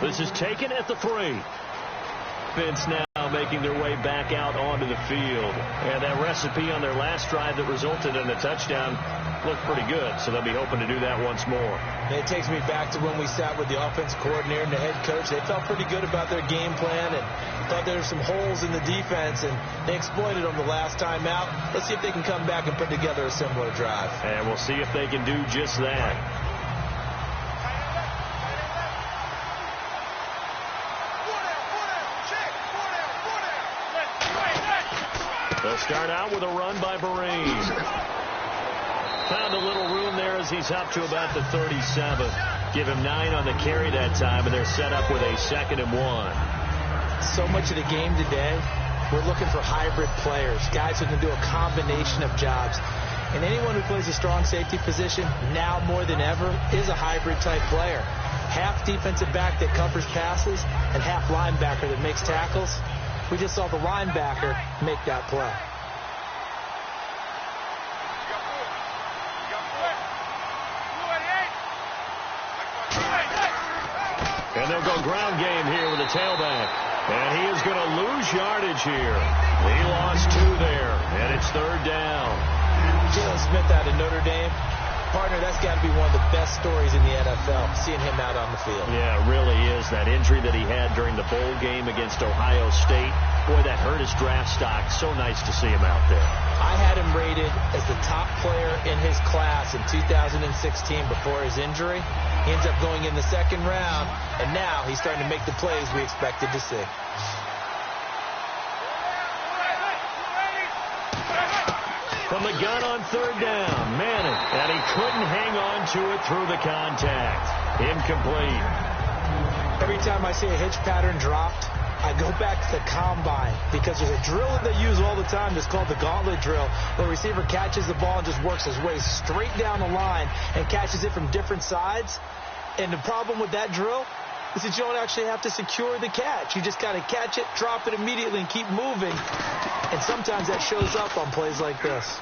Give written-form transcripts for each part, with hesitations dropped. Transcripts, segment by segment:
This is taken at the 3. Offense now making their way back out onto the field. And that recipe on their last drive that resulted in a touchdown looked pretty good, so they'll be hoping to do that once more. It takes me back to when we sat with the offensive coordinator and the head coach. They felt pretty good about their game plan and thought there were some holes in the defense, and they exploited them the last time out. Let's see if they can come back and put together a similar drive. And we'll see if they can do just that. They'll start out with a run by Barine. Found a little room there as he's up to about the 37. Give him 9 on the carry that time, and they're set up with a 2nd and 1. So much of the game today, we're looking for hybrid players, guys who can do a combination of jobs. And anyone who plays a strong safety position, now more than ever, is a hybrid-type player. Half defensive back that covers passes and half linebacker that makes tackles. We just saw the linebacker make that play. And they'll go ground game here with the tailback. And he is going to lose yardage here. He lost 2 there, and it's 3rd down. Jalen Smith out of Notre Dame. Partner, that's got to be one of the best stories in the NFL, seeing him out on the field. Yeah, it really is. That injury that he had during the bowl game against Ohio State, boy, that hurt his draft stock. So nice to see him out there. I had him rated as the top player in his class in 2016 before his injury. He ends up going in the 2nd round, and now he's starting to make the plays we expected to see. From the gun on 3rd down, Manning, and he couldn't hang on to it through the contact. Incomplete. Every time I see a hitch pattern dropped, I go back to the combine because there's a drill that they use all the time that's called the gauntlet drill, where the receiver catches the ball and just works his way straight down the line and catches it from different sides. And the problem with that drill is that you don't actually have to secure the catch. You just got to catch it, drop it immediately, and keep moving. And sometimes that shows up on plays like this.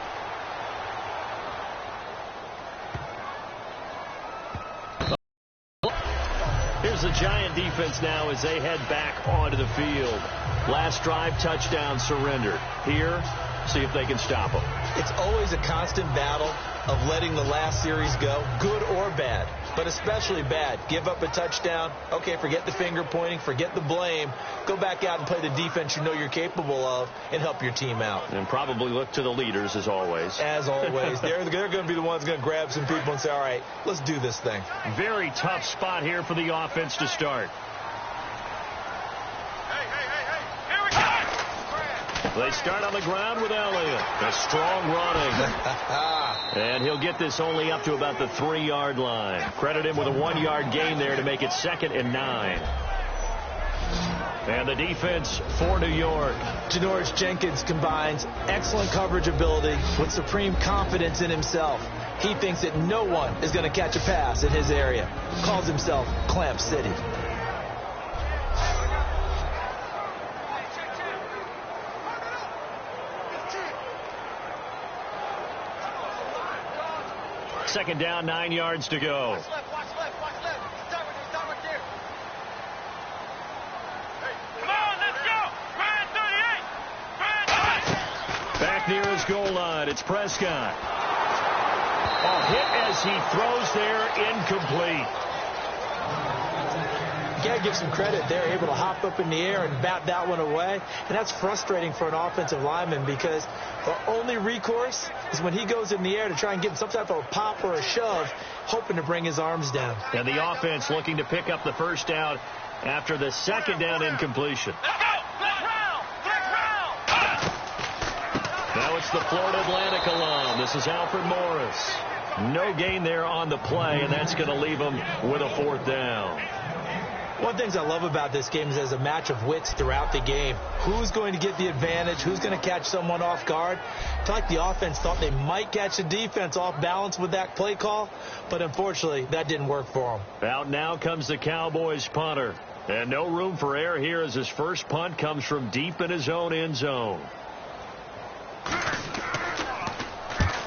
Here's the Giant defense now as they head back onto the field. Last drive, touchdown, surrendered. Here, see if they can stop them. It's always a constant battle of letting the last series go, good or bad, but especially bad. Give up a touchdown. Okay, forget the finger pointing, forget the blame. Go back out and play the defense you know you're capable of and help your team out. And probably look to the leaders as always. As always. They're going to be the ones going to grab some people and say, all right, let's do this thing. Very tough spot here for the offense to start. They start on the ground with Elliott. A strong running. And he'll get this only up to about the 3-yard line. Credit him with a 1-yard gain there to make it 2nd and 9. And the defense for New York. Janoris Jenkins combines excellent coverage ability with supreme confidence in himself. He thinks that no one is going to catch a pass in his area. Calls himself Clamp City. Second down, 9 yards to go. Watch left. Start right there. Come on, let's go. Ryan 38. Back near his goal line, it's Prescott. A hit as he throws there, incomplete. You got to give some credit. They're able to hop up in the air and bat that one away. And that's frustrating for an offensive lineman because the only recourse is when he goes in the air to try and get some type of a pop or a shove, hoping to bring his arms down. And the offense looking to pick up the 1st down after the 2nd down incompletion. Let's go. Flex round. Now it's the Florida Atlantic alum. This is Alfred Morris. No gain there on the play, and that's going to leave him with a 4th down. One of the things I love about this game is there's a match of wits throughout the game. Who's going to get the advantage? Who's going to catch someone off guard? I feel like the offense thought they might catch the defense off balance with that play call, but unfortunately, that didn't work for them. Out now comes the Cowboys punter. And no room for error here as his first punt comes from deep in his own end zone.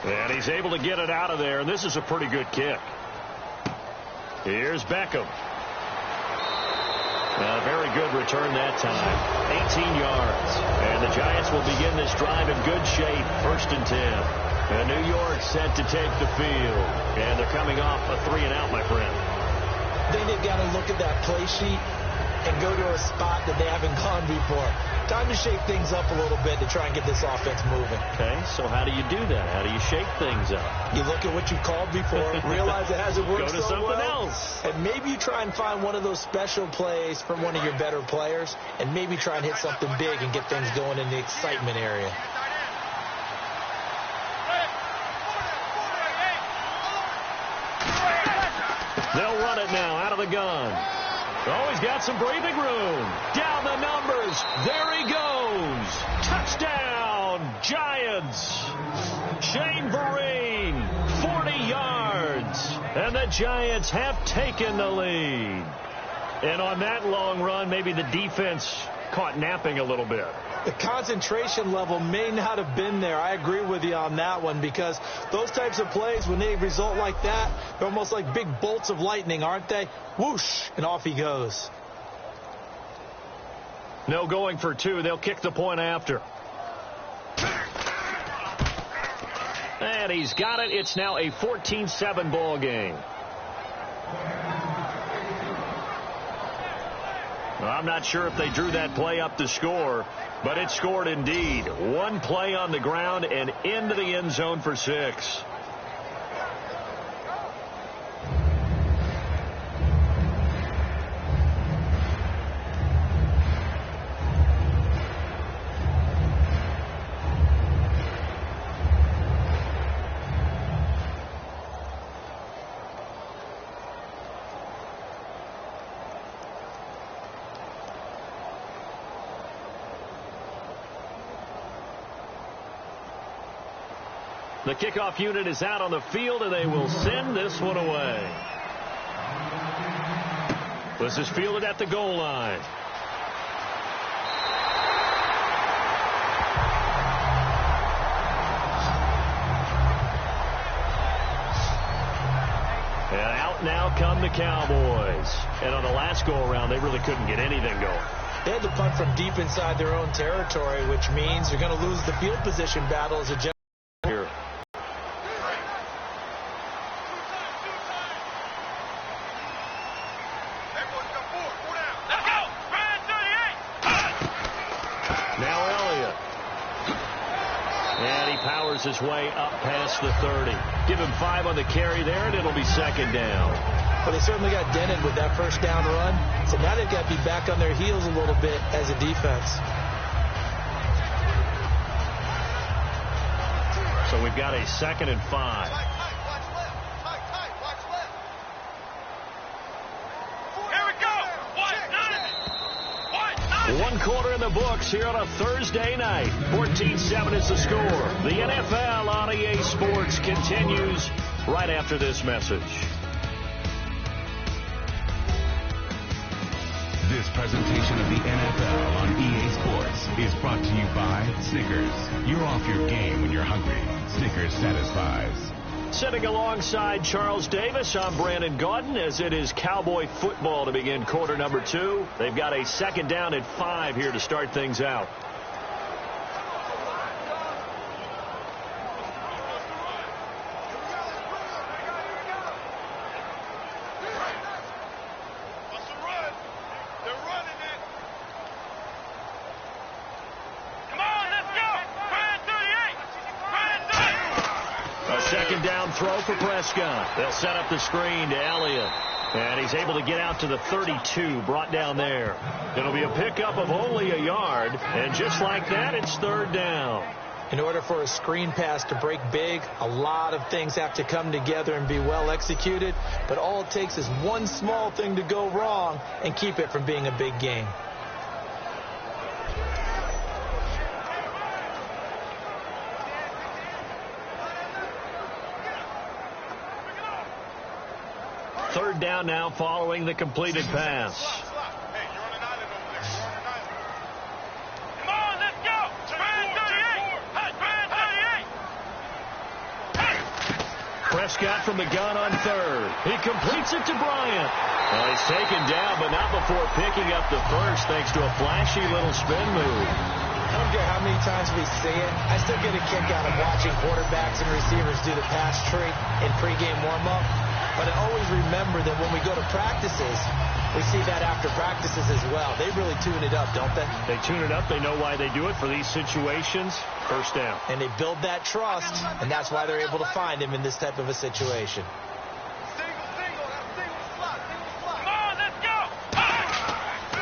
And he's able to get it out of there, and this is a pretty good kick. Here's Beckham. Very good return that time. 18 yards. And the Giants will begin this drive in good shape. 1st and 10. And New York set to take the field. And they're coming off a 3-and-out, my friend. I think they've got to look at that play sheet and go to a spot that they haven't gone before. Time to shake things up a little bit to try and get this offense moving. Okay, so how do you do that? How do you shake things up? You look at what you've called before, realize it hasn't worked Go to so something well, else. and maybe you try and find one of those special plays from one of your better players, and maybe try and hit something big and get things going in the excitement area. They'll run it now out of the gun. Oh, he's got some breathing room. Down the numbers. There he goes. Touchdown, Giants. Shane Vereen, 40 yards. And the Giants have taken the lead. And on that long run, maybe the defense caught napping a little bit. The concentration level may not have been there. I agree with you on that one, because those types of plays, when they result like that, they're almost like big bolts of lightning, aren't they? Whoosh, and off he goes. No going for 2. They'll kick the point after. And he's got it. It's now a 14-7 ball game. Well, I'm not sure if they drew that play up to score, but it scored indeed. One play on the ground and into the end zone for 6. The kickoff unit is out on the field, and they will send this one away. This is fielded at the goal line. And out now come the Cowboys. And on the last go-around, they really couldn't get anything going. They had to punt from deep inside their own territory, which means you're going to lose the field position battle as a general. Here. Powers his way up past the 30. Give him 5 on the carry there, and it'll be 2nd down. Well, they certainly got dented with that first down run, so now they've got to be back on their heels a little bit as a defense. So we've got a 2nd and 5. One quarter in the books here on a Thursday night. 14-7 is the score. The NFL on EA Sports continues right after this message. This presentation of the NFL on EA Sports is brought to you by Snickers. You're off your game when you're hungry. Snickers satisfies. Sitting alongside Charles Davis, I'm Brandon Gaudin, as it is Cowboy football to begin quarter number 2. They've got a 2nd down at 5 here to start things out. Throw for Prescott. They'll set up the screen to Elliott. And he's able to get out to the 32, brought down there. It'll be a pickup of only a yard. And just like that, it's 3rd down. In order for a screen pass to break big, a lot of things have to come together and be well executed. But all it takes is one small thing to go wrong and keep it from being a big game. Third down now following the completed pass. Come on, let's go. Brand 38. Prescott from the gun on third. He completes it to Bryant. Well, he's taken down, but not before picking up the first thanks to a flashy little spin move. I don't care how many times we see it. I still get a kick out of watching quarterbacks and receivers do the pass trick in pregame warm-up. But I always remember that when we go to practices, we see that after practices as well. They really tune it up, don't they? They tune it up. They know why they do it for these situations. First down. And they build that trust, and that's why they're able to find him in this type of a situation.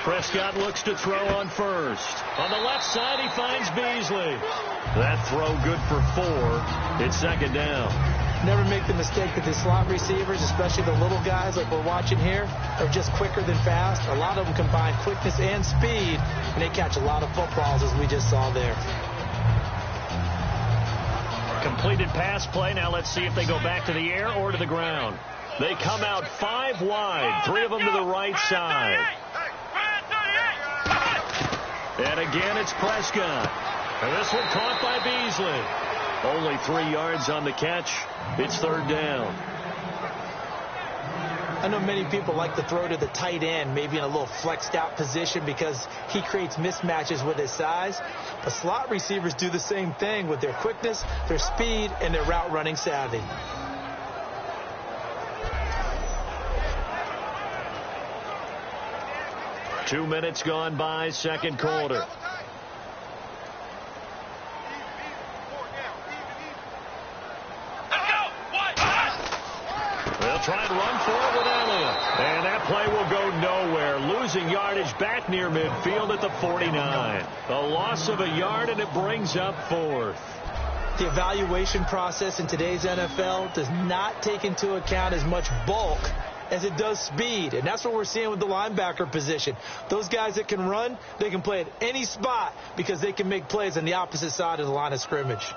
Prescott looks to throw on first. On the left side, he finds Beasley. That throw good for 4. It's second down. Never make the mistake that the slot receivers, especially the little guys like we're watching here, are just quicker than fast. A lot of them combine quickness and speed, and they catch a lot of footballs, as we just saw there. Completed pass play. Now let's see if they go back to the air or to the ground. They come out 5 wide, 3 of them to the right side. And again, it's Prescott. And this one caught by Beasley. Only 3 yards on the catch. It's third down. I know many people like to throw to the tight end, maybe in a little flexed out position because he creates mismatches with his size. But slot receivers do the same thing with their quickness, their speed, and their route running savvy. Two minutes gone by, second quarter. They'll try and run for it with Elliott. And that play will go nowhere. Losing yardage back near midfield at the 49. A loss of a yard, and it brings up 4th. The evaluation process in today's NFL does not take into account as much bulk as it does speed. And that's what we're seeing with the linebacker position. Those guys that can run, they can play at any spot because they can make plays on the opposite side of the line of scrimmage.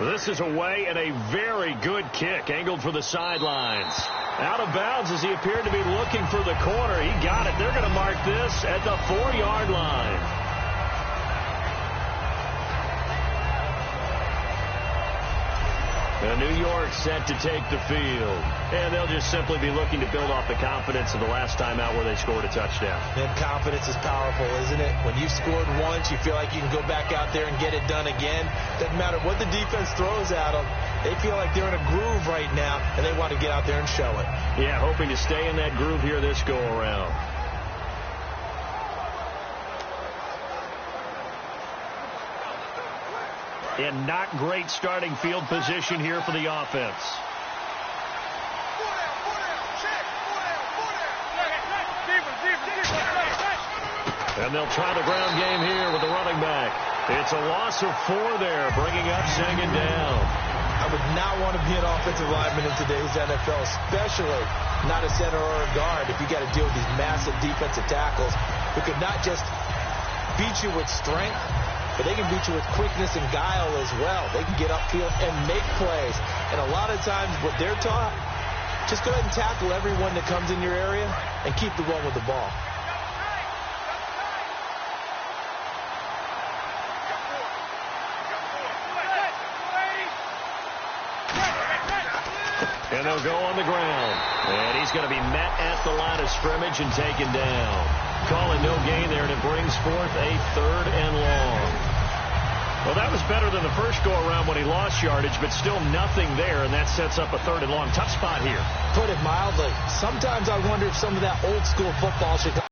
This is away and a very good kick, angled for the sidelines. Out of bounds as he appeared to be looking for the corner. He got it. They're going to mark this at the 4-yard line. New York set to take the field. And they'll just simply be looking to build off the confidence of the last time out where they scored a touchdown. And confidence is powerful, isn't it? When you've scored once, you feel like you can go back out there and get it done again. Doesn't matter what the defense throws at them. They feel like they're in a groove right now, and they want to get out there and show it. Yeah, hoping to stay in that groove here this go-around. And not great starting field position here for the offense. And they'll try the ground game here with the running back. It's a loss of 4 there, bringing up second down. I would not want to be an offensive lineman in today's NFL, especially not a center or a guard if you got to deal with these massive defensive tackles who could not just beat you with strength, but they can beat you with quickness and guile as well. They can get upfield and make plays. And a lot of times what they're taught, just go ahead and tackle everyone that comes in your area and keep the one with the ball. And they'll go on the ground. And he's going to be met at the line of scrimmage and taken down. Calling no gain there, and it brings forth a 3rd and long. Well, that was better than the first go-around when he lost yardage, but still nothing there, and that sets up a 3rd and long. Tough spot here. Put it mildly. Sometimes I wonder if some of that old-school football should go.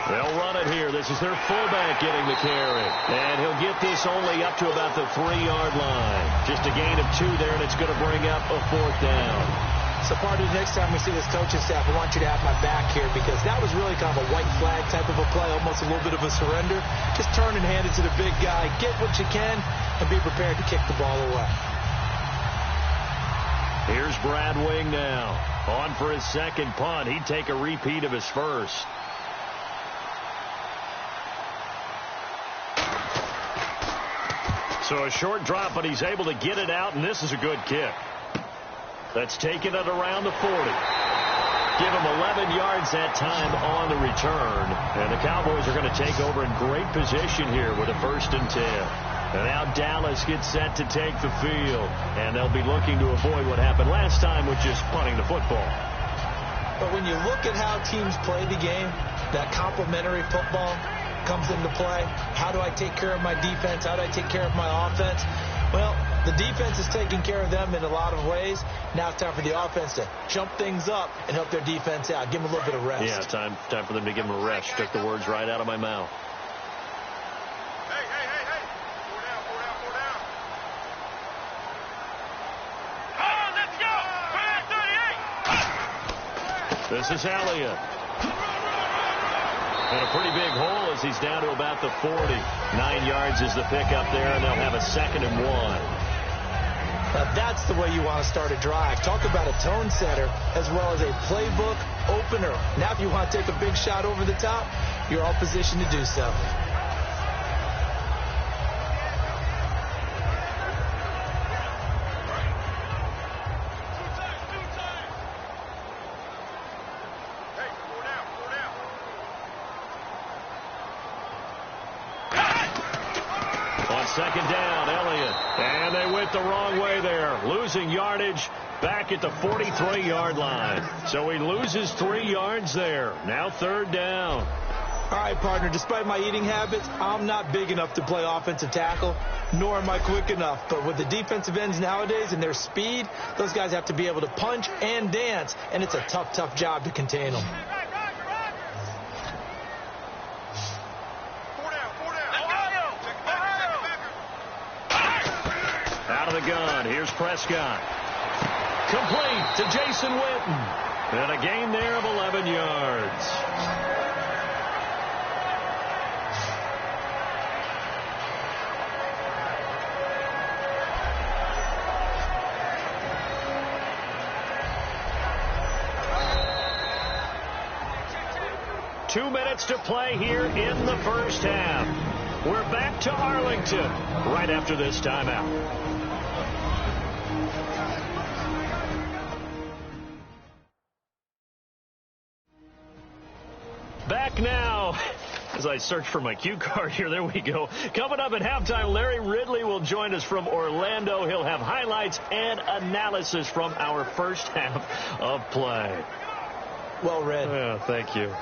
They'll run it here. This is their fullback getting the carry. And he'll get this only up to about the 3-yard line. Just a gain of 2 there, and it's going to bring up a 4th down. So, partner, next time we see this coaching staff, I want you to have my back here because that was really kind of a white flag type of a play, almost a little bit of a surrender. Just turn and hand it to the big guy. Get what you can and be prepared to kick the ball away. Here's Brad Wing now. On for his second punt. He'd take a repeat of his first. So a short drop, but he's able to get it out, and this is a good kick. That's taken it around the 40. Give him 11 yards that time on the return. And the Cowboys are going to take over in great position here with a 1st and 10. And now Dallas gets set to take the field. And they'll be looking to avoid what happened last time, which is punting the football. But when you look at how teams play the game, that complementary football comes into play. How do I take care of my defense? How do I take care of my offense? Well, the defense is taking care of them in a lot of ways. Now it's time for the offense to jump things up and help their defense out. Give them a little bit of rest. Yeah, time for them to give them a rest. Took the words right out of my mouth. Hey. Four down. Come on, let's go. 38. This is Elliott. And a pretty big hole as he's down to about the 40. 9 yards is the pickup there, and they'll have a 2nd and 1. Now that's the way you want to start a drive. Talk about a tone setter as well as a playbook opener. Now if you want to take a big shot over the top, you're all positioned to do so. Second down, Elliott. And they went the wrong way there. Losing yardage back at the 43-yard line. So he loses 3 yards there. Now 3rd down. All right, partner, despite my eating habits, I'm not big enough to play offensive tackle, nor am I quick enough. But with the defensive ends nowadays and their speed, those guys have to be able to punch and dance, and it's a tough, tough job to contain them. Out of the gun, here's Prescott. Complete to Jason Witten. And a gain there of 11 yards. Two minutes to play here in the first half. We're back to Arlington right after this timeout. Back now as I search for my cue card here. There we go. Coming up at halftime, Larry Ridley will join us from Orlando. He'll have highlights and analysis from our first half of play. Well read. Yeah, thank you.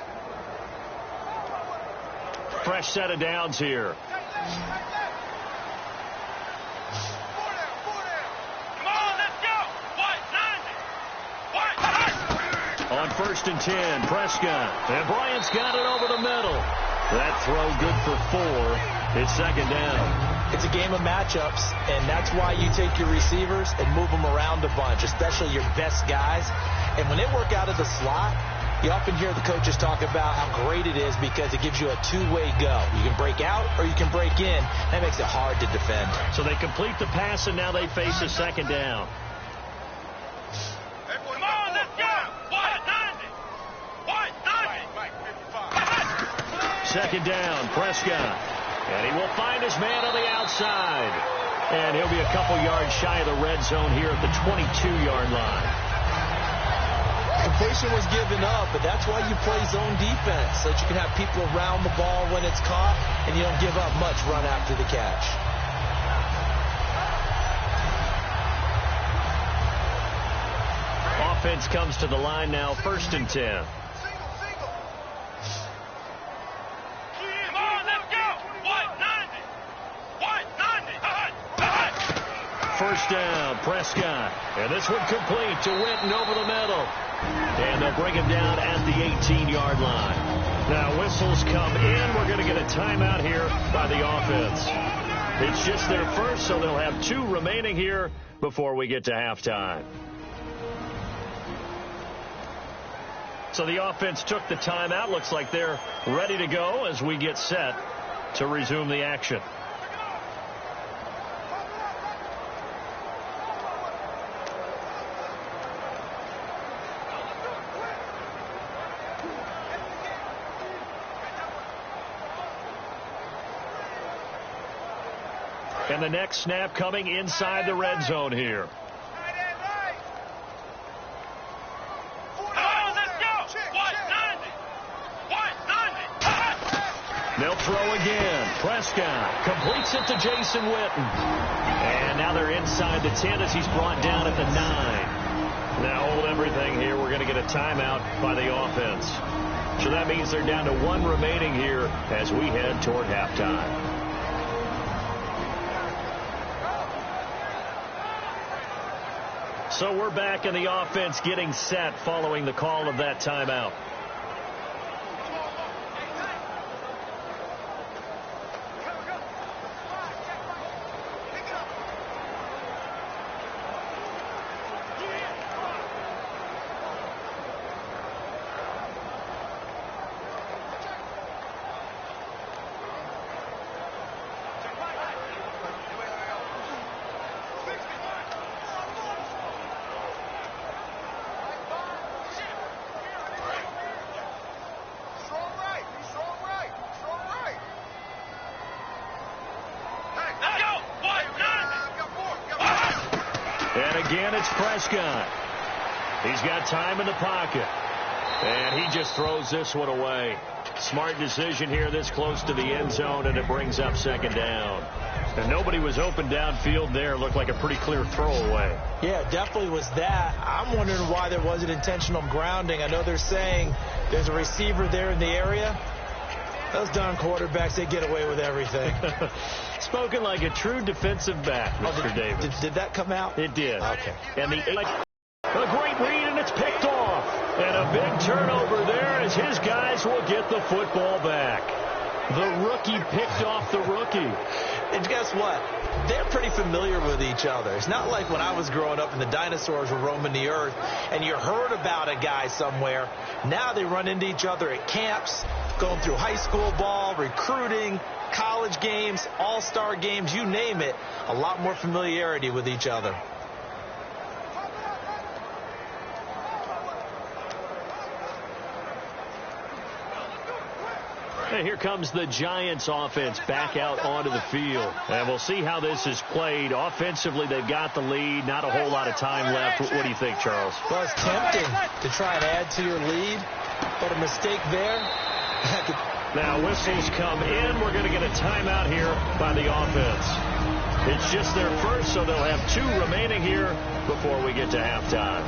Fresh set of downs here. On 1st and 10, Prescott. And Bryant's got it over the middle. That throw good for 4. It's 2nd down. It's a game of matchups, and that's why you take your receivers and move them around a bunch, especially your best guys. And when they work out of the slot, you often hear the coaches talk about how great it is because it gives you a two-way go. You can break out or you can break in. That makes it hard to defend. So they complete the pass, and now they face a 2nd down. Come on, let's go. 2nd down, Prescott. And he will find his man on the outside. And he'll be a couple yards shy of the red zone here at the 22-yard line. Completion was given up, but that's why you play zone defense, so that you can have people around the ball when it's caught, and you don't give up much run after the catch. Offense comes to the line now, 1st and 10. First down, Prescott. And this one complete to Witten over the middle. And they'll bring him down at the 18-yard line. Now whistles come in. We're going to get a timeout here by the offense. It's just their first, so they'll have 2 remaining here before we get to halftime. So the offense took the timeout. Looks like they're ready to go as we get set to resume the action. And the next snap coming inside the red zone here. Come on, let's go. throw again. Prescott completes it to Jason Witten. And now they're inside the 10 as he's brought down at the 9. Now hold everything here. We're going to get a timeout by the offense. So that means they're down to 1 remaining here as we head toward halftime. So we're back in the offense getting set following the call of that timeout. Again, it's Prescott. He's got time in the pocket. And he just throws this one away. Smart decision here this close to the end zone, and it brings up second down. And nobody was open downfield there. Looked like a pretty clear throwaway. Yeah, definitely was that. I'm wondering why there wasn't intentional grounding. I know they're saying there's a receiver there in the area. Those darn quarterbacks, they get away with everything. Spoken like a true defensive back, Mr. Davis. Did that come out? It did. Okay. And a great read, and it's picked off. And a big turnover there as his guys will get the football back. The rookie picked off the rookie. And guess what? They're pretty familiar with each other. It's not like when I was growing up and the dinosaurs were roaming the earth and you heard about a guy somewhere. Now they run into each other at camps, going through high school ball, recruiting, college games, all-star games, you name it. A lot more familiarity with each other. And here comes the Giants offense back out onto the field. And we'll see how this is played. Offensively, they've got the lead. Not a whole lot of time left. What do you think, Charles? Well, it's tempting to try and add to your lead, but a mistake there. Now whistles come in. We're going to get a timeout here by the offense. It's just their first, so they'll have 2 remaining here before we get to halftime.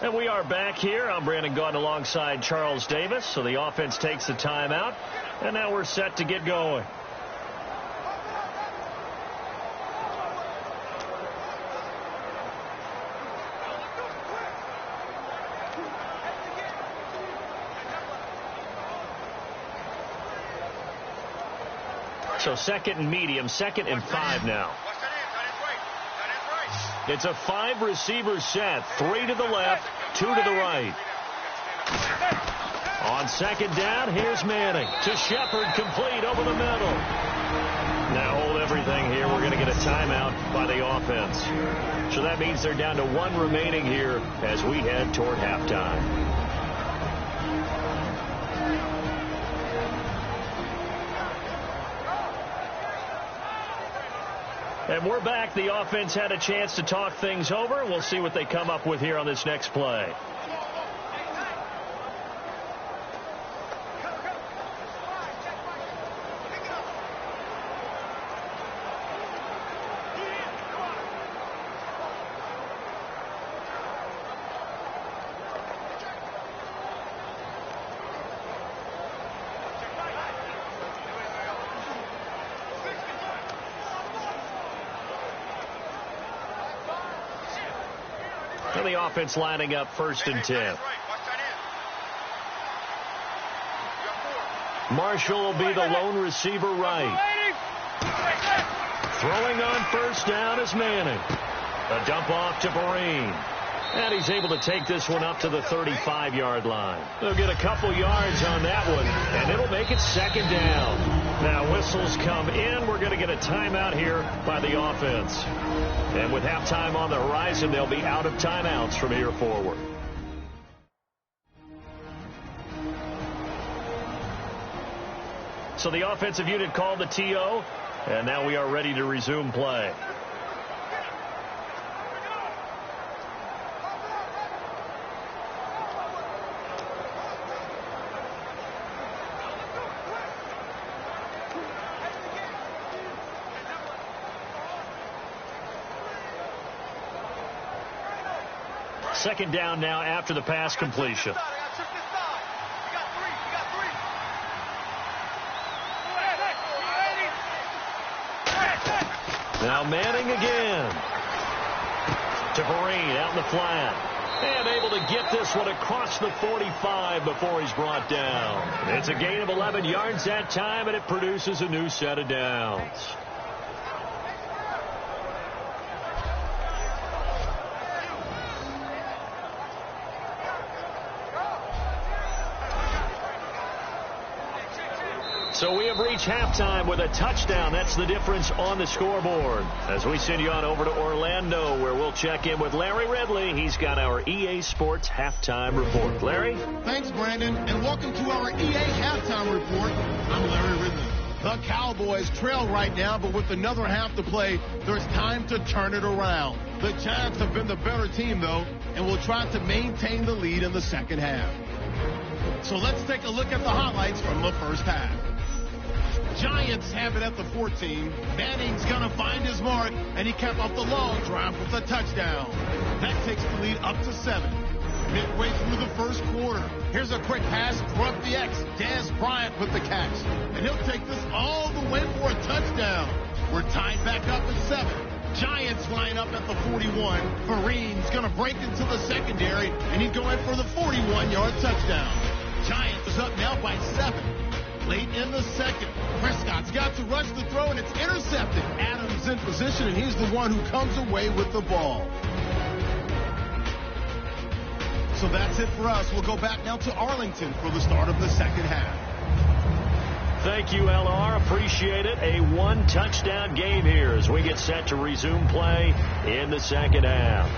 And we are back here. I'm Brandon Gaudin alongside Charles Davis. So the offense takes the timeout. And now we're set to get going. So second and medium, 2nd and 5 now. It's a 5-receiver set. 3 to the left, 2 to the right. On second down, here's Manning to Shepard, complete over the middle. Now hold everything here. We're going to get a timeout by the offense. So that means they're down to 1 remaining here as we head toward halftime. And we're back. The offense had a chance to talk things over. We'll see what they come up with here on this next play. The offense lining up 1st and 10. Marshall will be the lone receiver right. Throwing on 1st down is Manning. A dump off to Breen. And he's able to take this one up to the 35-yard line. They'll get a couple yards on that one, and it'll make it 2nd down. Now whistles come in. We're going to get a timeout here by the offense. And with halftime on the horizon, they'll be out of timeouts from here forward. So the offensive unit called the TO, and now we are ready to resume play. Second down now after the pass completion. Now Manning again. To Vereen out in the flat. And able to get this one across the 45 before he's brought down. It's a gain of 11 yards that time, and it produces a new set of downs. So we have reached halftime with a touchdown. That's the difference on the scoreboard. As we send you on over to Orlando, where we'll check in with Larry Ridley. He's got our EA Sports halftime report. Larry? Thanks, Brandon, and welcome to our EA halftime report. I'm Larry Ridley. The Cowboys trail right now, but with another half to play, there's time to turn it around. The Giants have been the better team, though, and will try to maintain the lead in the second half. So let's take a look at the highlights from the first half. Giants have it at the 14. Manning's going to find his mark, and he capped off the long drive with a touchdown. That takes the lead up to 7. Midway through the first quarter, here's a quick pass, broke the X. Dez Bryant with the catch, and he'll take this all the way for a touchdown. We're tied back up at 7. Giants line up at the 41. Vereen's going to break into the secondary, and he's going for the 41-yard touchdown. Giants is up now by 7. Late in the second, Prescott's got to rush the throw, and it's intercepted. Adams in position, and he's the one who comes away with the ball. So that's it for us. We'll go back now to Arlington for the start of the second half. Thank you, LR. Appreciate it. A one-touchdown game here as we get set to resume play in the second half.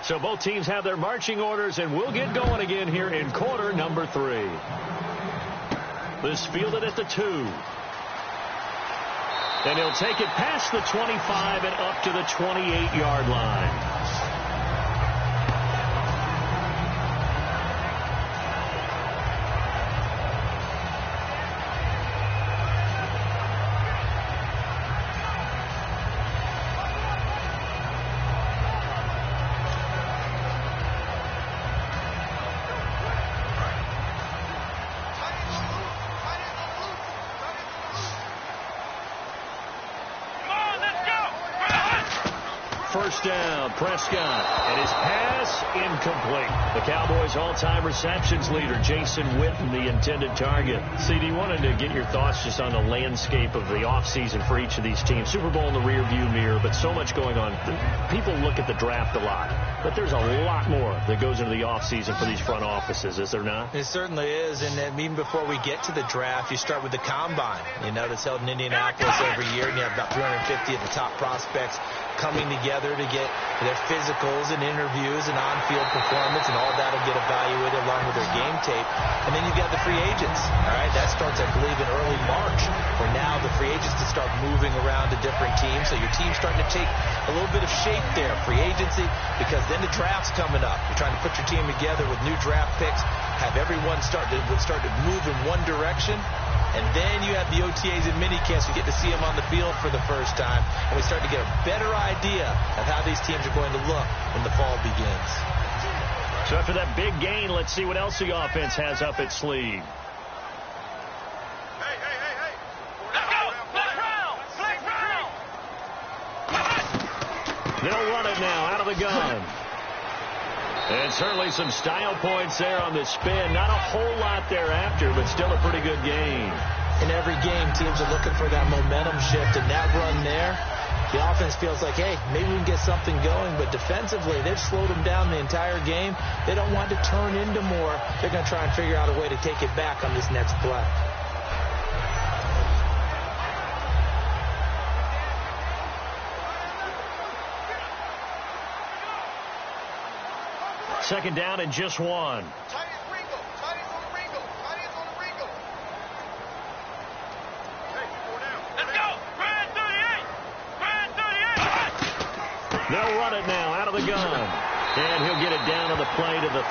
So both teams have their marching orders, and we'll get going again here in quarter number 3. This fielded at the 2. And he'll take it past the 25 and up to the 28-yard line. First down, Prescott, and his pass incomplete. The Cowboys' all-time receptions leader, Jason Witten, the intended target. CD, wanted to get your thoughts just on the landscape of the offseason for each of these teams. Super Bowl in the rearview mirror, but so much going on. People look at the draft a lot, but there's a lot more that goes into the offseason for these front offices, is there not? It certainly is, and even before we get to the draft, you start with the combine. You know, that's held in Indianapolis every year, and you have about 350 of the top prospects coming together to get their physicals and interviews and on-field performance, and all that will get evaluated along with their game tape. And then you've got the free agents. All right, that starts, I believe, in early March, where now the free agents to start moving around to different teams. So your team's starting to take a little bit of shape there, free agency, because then the draft's coming up. You're trying to put your team together with new draft picks, have everyone start to move in one direction. And then you have the OTAs and minicamps. We get to see them on the field for the first time. And we start to get a better idea of how these teams are going to look when the fall begins. So after that big gain, let's see what else the offense has up its sleeve. Hey. Let's go. Black Brown. They'll run it now out of the gun. And certainly some style points there on the spin. Not a whole lot thereafter, but still a pretty good game. In every game, teams are looking for that momentum shift, and that run there, the offense feels like, hey, maybe we can get something going. But defensively, they've slowed them down the entire game. They don't want to turn into more. They're going to try and figure out a way to take it back on this next play. Second down and just one. They'll run it now out of the gun. And he'll get it down on the play to the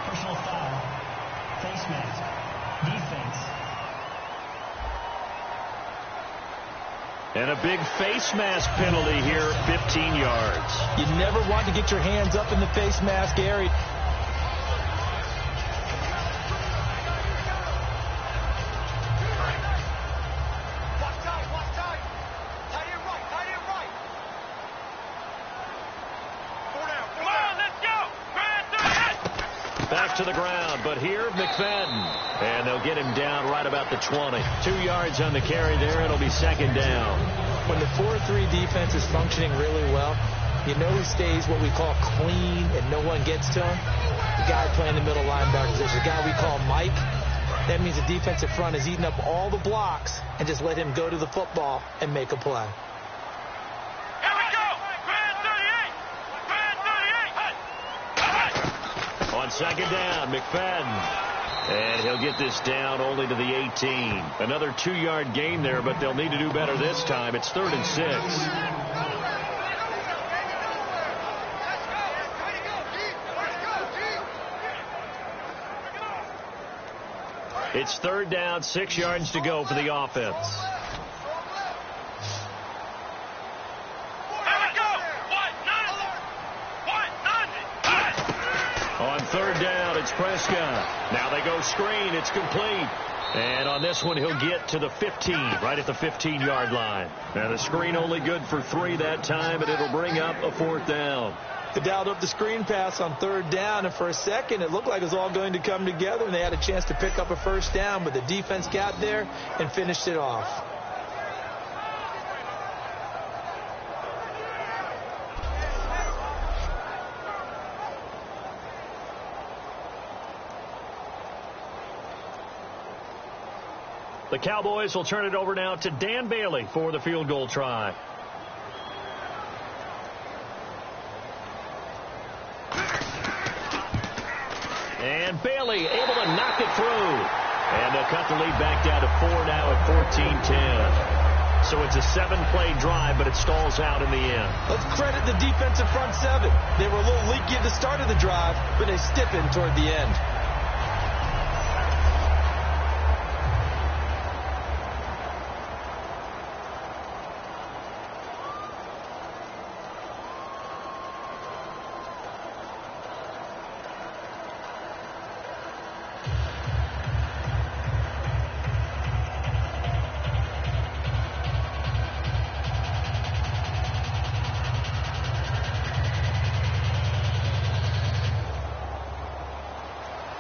personal foul. Face mask. Defense. And a big face mask penalty here, 15 yards. You never want to get your hands up in the face mask area. Back to the ground, but here, McFadden. And they'll get him down right about the 20. 2 yards on the carry there. It'll be second down. When the 4-3 defense is functioning really well, you know he stays what we call clean and no one gets to him. The guy playing the middle linebacker position, the guy we call Mike. That means the defensive front is eating up all the blocks and just let him go to the football and make a play. On second down, McFadden. And he'll get this down only to the 18. Another 2-yard gain there, but they'll need to do better this time. It's 3rd and 6. It's 3rd down, 6 yards to go for the offense. On 3rd down, it's Prescott. Now they go screen. It's complete. And on this one, he'll get to the 15, right at the 15-yard line. Now the screen only good for 3 that time, and it'll bring up a 4th down. They dialed up the screen pass on 3rd down, and for a second, it looked like it was all going to come together, and they had a chance to pick up a 1st down, but the defense got there and finished it off. The Cowboys will turn it over now to Dan Bailey for the field goal try. And Bailey able to knock it through. And they'll cut the lead back down to 4 now at 14-10. So it's a 7-play drive, but it stalls out in the end. Let's credit the defensive front 7. They were a little leaky at the start of the drive, but they stiffened toward the end.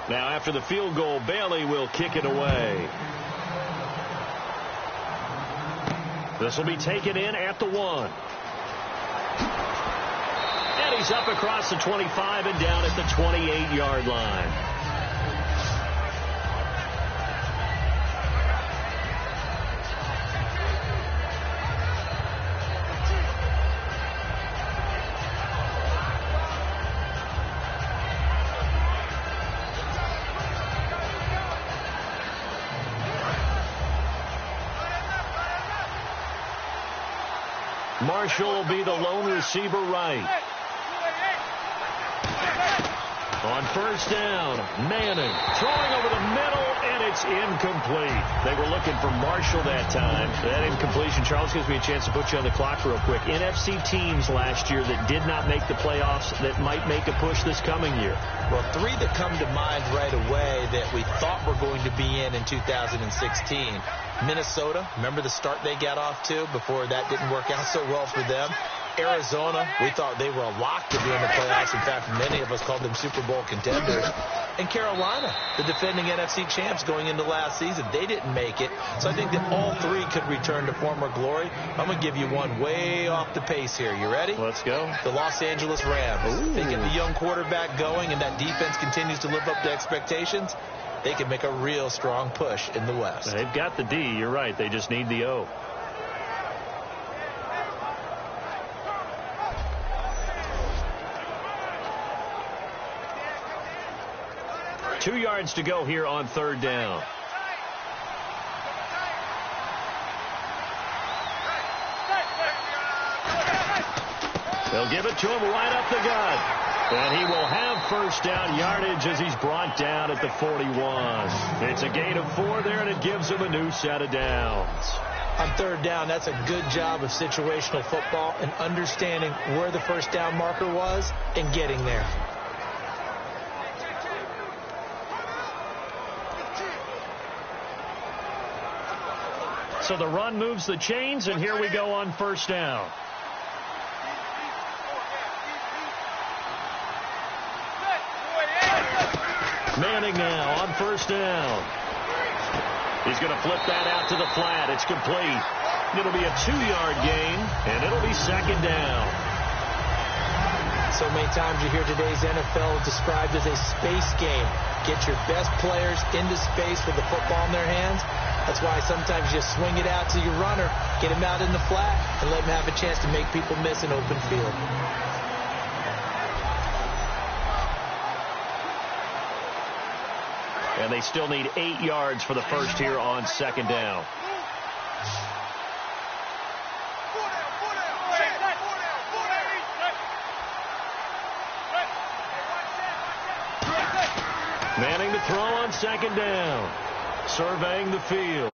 Now, after the field goal, Bailey will kick it away. This will be taken in at the 1. And he's up across the 25 and down at the 28-yard line. Marshall will be the lone receiver right. On 1st down, Manning throwing over the middle, and it's incomplete. They were looking for Marshall that time. That incompletion, Charles, gives me a chance to put you on the clock real quick. NFC teams last year that did not make the playoffs that might make a push this coming year. Well, 3 that come to mind right away that we thought were going to be in 2016. Minnesota, remember the start they got off to before that didn't work out so well for them. Arizona, we thought they were a lock to be in the playoffs. In fact, many of us called them Super Bowl contenders. And Carolina, the defending NFC champs going into last season, they didn't make it. So I think that all 3 could return to former glory. I'm going to give you one way off the pace here. You ready? Let's go. The Los Angeles Rams. Ooh. They get the young quarterback going, and that defense continues to live up to expectations. They can make a real strong push in the West. They've got the D. You're right. They just need the O. 2 yards to go here on 3rd down. They'll give it to him right up the gut. And he will have 1st down yardage as he's brought down at the 41. It's a gain of 4 there, and it gives him a new set of downs. On 3rd down, that's a good job of situational football and understanding where the 1st down marker was and getting there. So the run moves the chains, and here we go on 1st down. Manning now on 1st down. He's going to flip that out to the flat. It's complete. It'll be a 2-yard gain, and it'll be 2nd down. So many times you hear today's NFL described as a space game. Get your best players into space with the football in their hands. That's why sometimes you just swing it out to your runner, get him out in the flat, and let him have a chance to make people miss an open field. And they still need 8 yards for the first here on 2nd down. Manning to throw on 2nd down. Surveying the field.